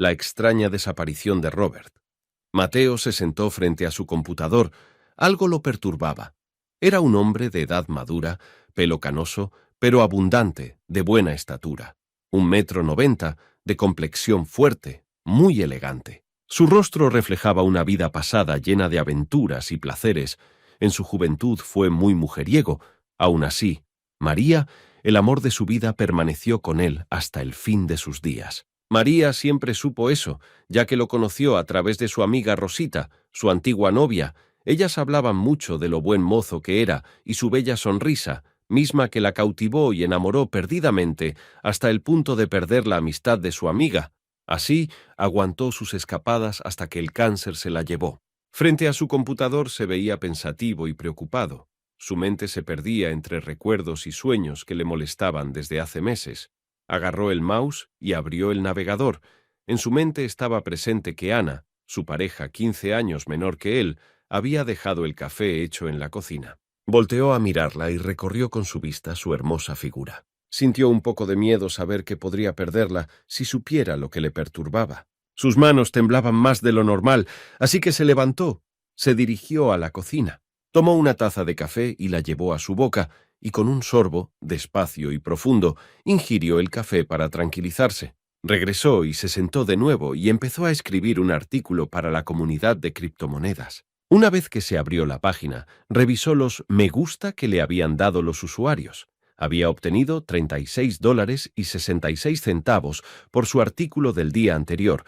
La extraña desaparición de Robert. Mateo se sentó frente a su computador. Algo lo perturbaba. Era un hombre de edad madura, pelo canoso, pero abundante, de buena estatura. 1,90 m, de complexión fuerte, muy elegante. Su rostro reflejaba una vida pasada llena de aventuras y placeres. En su juventud fue muy mujeriego. Aun así, María, el amor de su vida, permaneció con él hasta el fin de sus días. María siempre supo eso, ya que lo conoció a través de su amiga Rosita, su antigua novia. Ellas hablaban mucho de lo buen mozo que era y su bella sonrisa, misma que la cautivó y enamoró perdidamente hasta el punto de perder la amistad de su amiga. Así, aguantó sus escapadas hasta que el cáncer se la llevó. Frente a su computador se veía pensativo y preocupado. Su mente se perdía entre recuerdos y sueños que le molestaban desde hace meses. Agarró el mouse y abrió el navegador. En su mente estaba presente que Ana, su pareja 15 años menor que él, había dejado el café hecho en la cocina. Volteó a mirarla y recorrió con su vista su hermosa figura. Sintió un poco de miedo saber que podría perderla si supiera lo que le perturbaba. Sus manos temblaban más de lo normal, así que se levantó, se dirigió a la cocina, tomó una taza de café y la llevó a su boca, y con un sorbo, despacio y profundo, ingirió el café para tranquilizarse. Regresó y se sentó de nuevo y empezó a escribir un artículo para la comunidad de criptomonedas. Una vez que se abrió la página, revisó los me gusta que le habían dado los usuarios. Había obtenido $36.66 por su artículo del día anterior.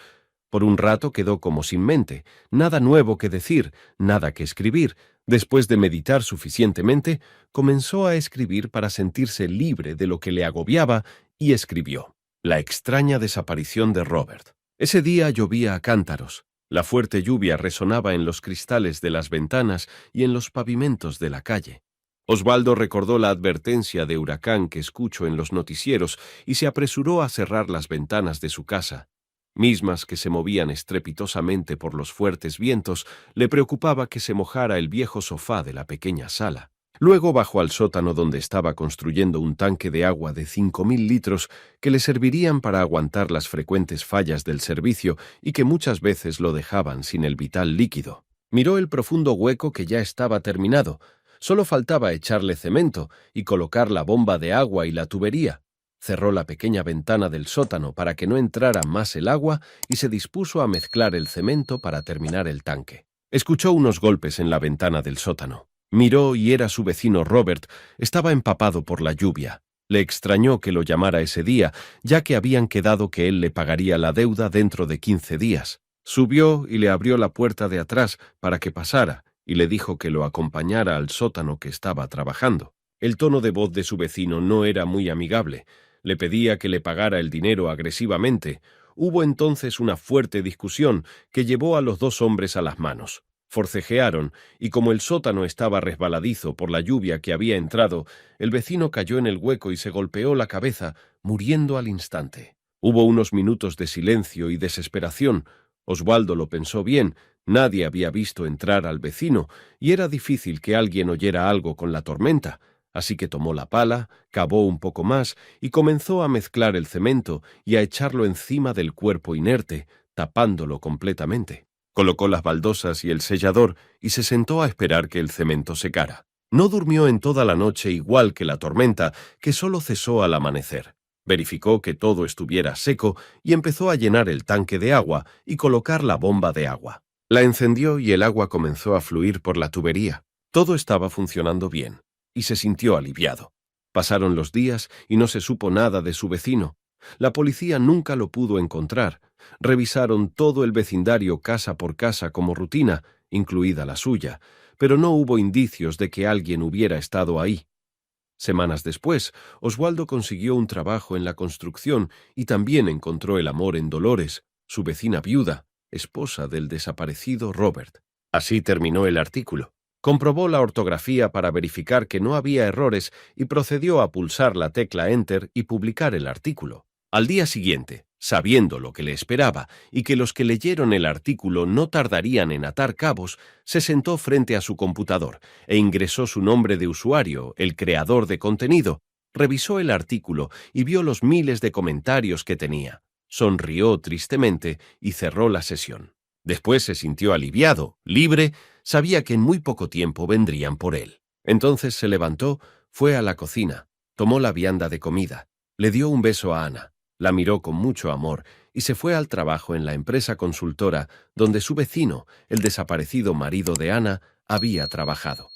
Por un rato quedó como sin mente, nada nuevo que decir, nada que escribir. Después de meditar suficientemente, comenzó a escribir para sentirse libre de lo que le agobiaba y escribió: La extraña desaparición de Robert. Ese día llovía a cántaros. La fuerte lluvia resonaba en los cristales de las ventanas y en los pavimentos de la calle. Osvaldo recordó la advertencia de huracán que escuchó en los noticieros y se apresuró a cerrar las ventanas de su casa. Mismas que se movían estrepitosamente por los fuertes vientos. Le preocupaba que se mojara el viejo sofá de la pequeña sala. Luego bajó al sótano donde estaba construyendo un tanque de agua de 5.000 litros que le servirían para aguantar las frecuentes fallas del servicio y que muchas veces lo dejaban sin el vital líquido. Miró el profundo hueco que ya estaba terminado. Solo faltaba echarle cemento y colocar la bomba de agua y la tubería. Cerró la pequeña ventana del sótano para que no entrara más el agua y se dispuso a mezclar el cemento para terminar el tanque. Escuchó unos golpes en la ventana del sótano. Miró y era su vecino Robert. Estaba empapado por la lluvia. Le extrañó que lo llamara ese día, ya que habían quedado que él le pagaría la deuda dentro de 15 días. Subió y le abrió la puerta de atrás para que pasara y le dijo que lo acompañara al sótano que estaba trabajando. El tono de voz de su vecino no era muy amigable. Le pedía que le pagara el dinero agresivamente. Hubo entonces una fuerte discusión que llevó a los dos hombres a las manos. Forcejearon, y como el sótano estaba resbaladizo por la lluvia que había entrado, el vecino cayó en el hueco y se golpeó la cabeza, muriendo al instante. Hubo unos minutos de silencio y desesperación. Osvaldo lo pensó bien. Nadie había visto entrar al vecino, y era difícil que alguien oyera algo con la tormenta. Así que tomó la pala, cavó un poco más y comenzó a mezclar el cemento y a echarlo encima del cuerpo inerte, tapándolo completamente. Colocó las baldosas y el sellador y se sentó a esperar que el cemento secara. No durmió en toda la noche igual que la tormenta, que solo cesó al amanecer. Verificó que todo estuviera seco y empezó a llenar el tanque de agua y colocar la bomba de agua. La encendió y el agua comenzó a fluir por la tubería. Todo estaba funcionando bien, y se sintió aliviado. Pasaron los días y no se supo nada de su vecino. La policía nunca lo pudo encontrar. Revisaron todo el vecindario casa por casa como rutina, incluida la suya, pero no hubo indicios de que alguien hubiera estado ahí. Semanas después, Osvaldo consiguió un trabajo en la construcción y también encontró el amor en Dolores, su vecina viuda, esposa del desaparecido Robert. Así terminó el artículo. Comprobó la ortografía para verificar que no había errores y procedió a pulsar la tecla Enter y publicar el artículo. Al día siguiente, sabiendo lo que le esperaba y que los que leyeron el artículo no tardarían en atar cabos, se sentó frente a su computador e ingresó su nombre de usuario, el creador de contenido. Revisó el artículo y vio los miles de comentarios que tenía. sonrió tristemente y cerró la sesión. Después se sintió aliviado, libre, sabía que en muy poco tiempo vendrían por él. Entonces se levantó, fue a la cocina, tomó la vianda de comida, le dio un beso a Ana, la miró con mucho amor y se fue al trabajo en la empresa consultora donde su vecino, el desaparecido marido de Ana, había trabajado.